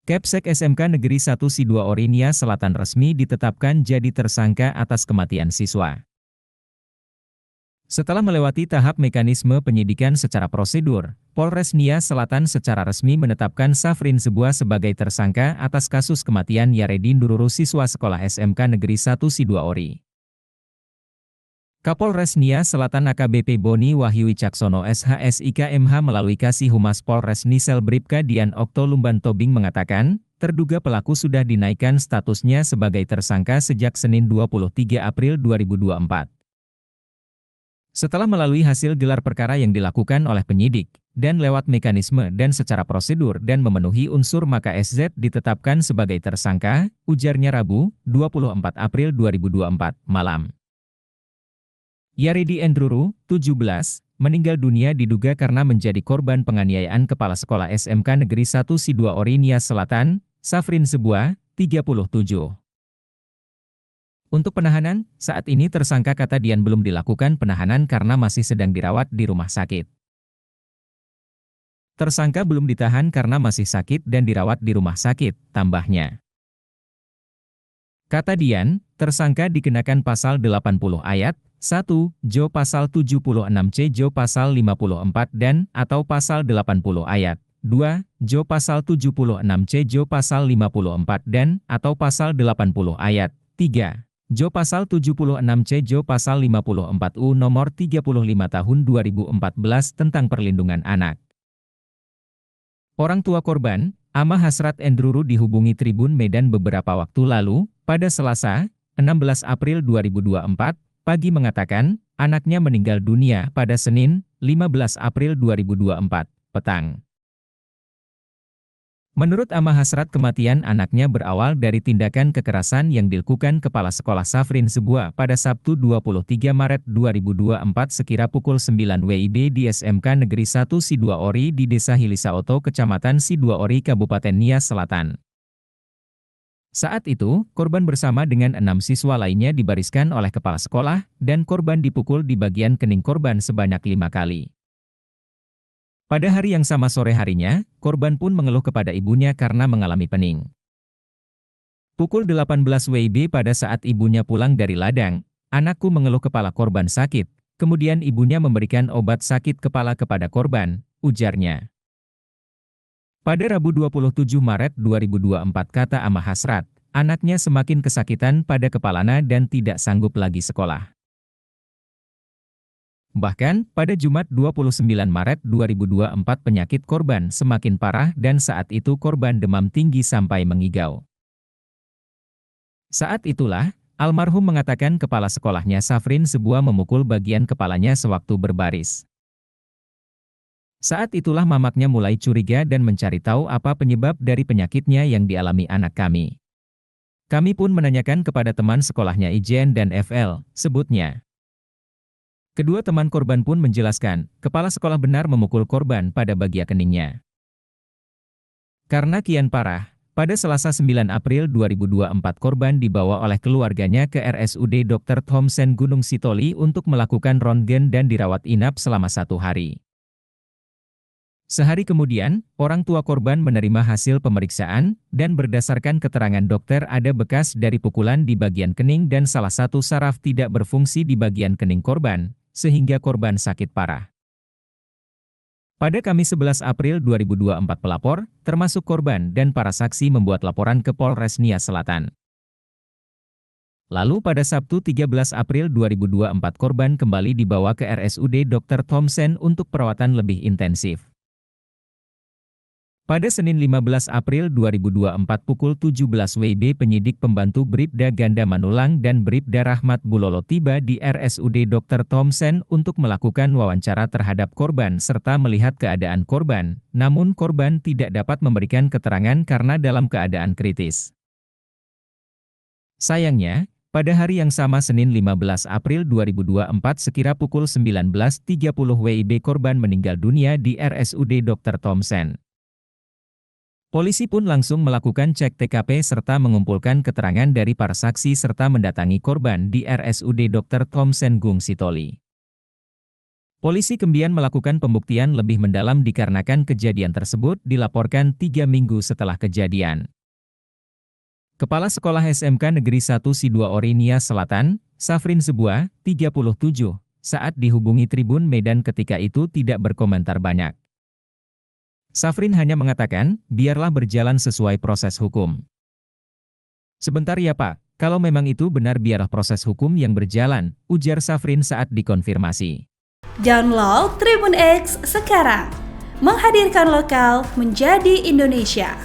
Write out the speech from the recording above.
Kepsek SMK Negeri 1 Si 2 Orinia Selatan resmi ditetapkan jadi tersangka atas kematian siswa. Setelah melewati tahap mekanisme penyidikan secara prosedur, Polres Nia Selatan secara resmi menetapkan Safrin Sebuah sebagai tersangka atas kasus kematian Yaredin Dururu siswa sekolah SMK Negeri 1 Si 2 Ori. Kapolres Nia Selatan AKBP Boni Wahyu Wicaksono SHSIK MH melalui Kasih Humas Polres Nisel Bribka Dian Okto Lumban Tobing mengatakan, terduga pelaku sudah dinaikkan statusnya sebagai tersangka sejak Senin 23 April 2024. Setelah melalui hasil gelar perkara yang dilakukan oleh penyidik, dan lewat mekanisme dan secara prosedur dan memenuhi unsur maka SZ ditetapkan sebagai tersangka, ujarnya Rabu, 24 April 2024, malam. Yaredin Dururu, 17, meninggal dunia diduga karena menjadi korban penganiayaan Kepala Sekolah SMK Negeri 1 Si 2 Ori Nia Selatan, Safrin Sebuah, 37. Untuk penahanan, saat ini tersangka kata Dian belum dilakukan penahanan karena masih sedang dirawat di rumah sakit. Tersangka belum ditahan karena masih sakit dan dirawat di rumah sakit, tambahnya. Kata Dian, tersangka dikenakan pasal 80 ayat 1, Jo pasal 76C Jo pasal 54 dan atau pasal 80 ayat 2, Jo pasal 76C Jo pasal 54 dan atau pasal 80 ayat 3, Jo pasal 76C Jo pasal 54 U nomor 35 tahun 2014 tentang perlindungan anak. Orang tua korban, Amah Hasrat Endruru dihubungi Tribun Medan beberapa waktu lalu, pada Selasa, 16 April 2024, pagi mengatakan, anaknya meninggal dunia pada Senin, 15 April 2024, petang. Menurut Amah Hasrat kematian anaknya berawal dari tindakan kekerasan yang dilakukan Kepala Sekolah Safrin Sebuah pada Sabtu 23 Maret 2024 sekira pukul 9 WIB di SMK Negeri 1 Si 2 Ori di Desa Hilisaoto Kecamatan Si 2 Ori Kabupaten Nia Selatan. Saat itu, korban bersama dengan 6 siswa lainnya dibariskan oleh kepala sekolah, dan korban dipukul di bagian kening korban sebanyak 5 kali. Pada hari yang sama sore harinya, korban pun mengeluh kepada ibunya karena mengalami pening. Pukul 18 WIB pada saat ibunya pulang dari ladang, anakku mengeluh kepala korban sakit, kemudian ibunya memberikan obat sakit kepala kepada korban, ujarnya. Pada Rabu 27 Maret 2024 kata Amah Hasrat, anaknya semakin kesakitan pada kepalanya dan tidak sanggup lagi sekolah. Bahkan, pada Jumat 29 Maret 2024 penyakit korban semakin parah dan saat itu korban demam tinggi sampai mengigau. Saat itulah, almarhum mengatakan kepala sekolahnya Safrin Sebuah memukul bagian kepalanya sewaktu berbaris. Saat itulah mamaknya mulai curiga dan mencari tahu apa penyebab dari penyakitnya yang dialami anak kami. Kami pun menanyakan kepada teman sekolahnya Ijen dan FL, sebutnya. Kedua teman korban pun menjelaskan, kepala sekolah benar memukul korban pada bagian keningnya. Karena kian parah, pada Selasa 9 April 2024 korban dibawa oleh keluarganya ke RSUD Dr. Thompson Gunung Sitoli untuk melakukan röntgen dan dirawat inap selama 1 hari. Sehari kemudian, orang tua korban menerima hasil pemeriksaan, dan berdasarkan keterangan dokter ada bekas dari pukulan di bagian kening dan salah satu saraf tidak berfungsi di bagian kening korban, sehingga korban sakit parah. Pada Kamis 11 April 2024 pelapor, termasuk korban dan para saksi membuat laporan ke Polres Nia Selatan. Lalu pada Sabtu 13 April 2024 korban kembali dibawa ke RSUD Dr. Thompson untuk perawatan lebih intensif. Pada Senin 15 April 2024 pukul 17 WIB penyidik pembantu Bribda Ganda Manulang dan Bribda Rahmat Bulolo tiba di RSUD Dr. Thompson untuk melakukan wawancara terhadap korban serta melihat keadaan korban, namun korban tidak dapat memberikan keterangan karena dalam keadaan kritis. Sayangnya, pada hari yang sama Senin 15 April 2024 sekira pukul 19.30 WIB korban meninggal dunia di RSUD Dr. Thompson. Polisi pun langsung melakukan cek TKP serta mengumpulkan keterangan dari para saksi serta mendatangi korban di RSUD Dr. Thompson Gung Sitoli. Polisi kemudian melakukan pembuktian lebih mendalam dikarenakan kejadian tersebut dilaporkan 3 minggu setelah kejadian. Kepala Sekolah SMK Negeri 1 Sidua Orinia Selatan, Safrin Sebuah, 37, saat dihubungi Tribun Medan ketika itu tidak berkomentar banyak. Safrin hanya mengatakan, biarlah berjalan sesuai proses hukum. Sebentar ya Pak, kalau memang itu benar biarlah proses hukum yang berjalan, ujar Safrin saat dikonfirmasi. Download Tribun X sekarang, menghadirkan lokal menjadi Indonesia.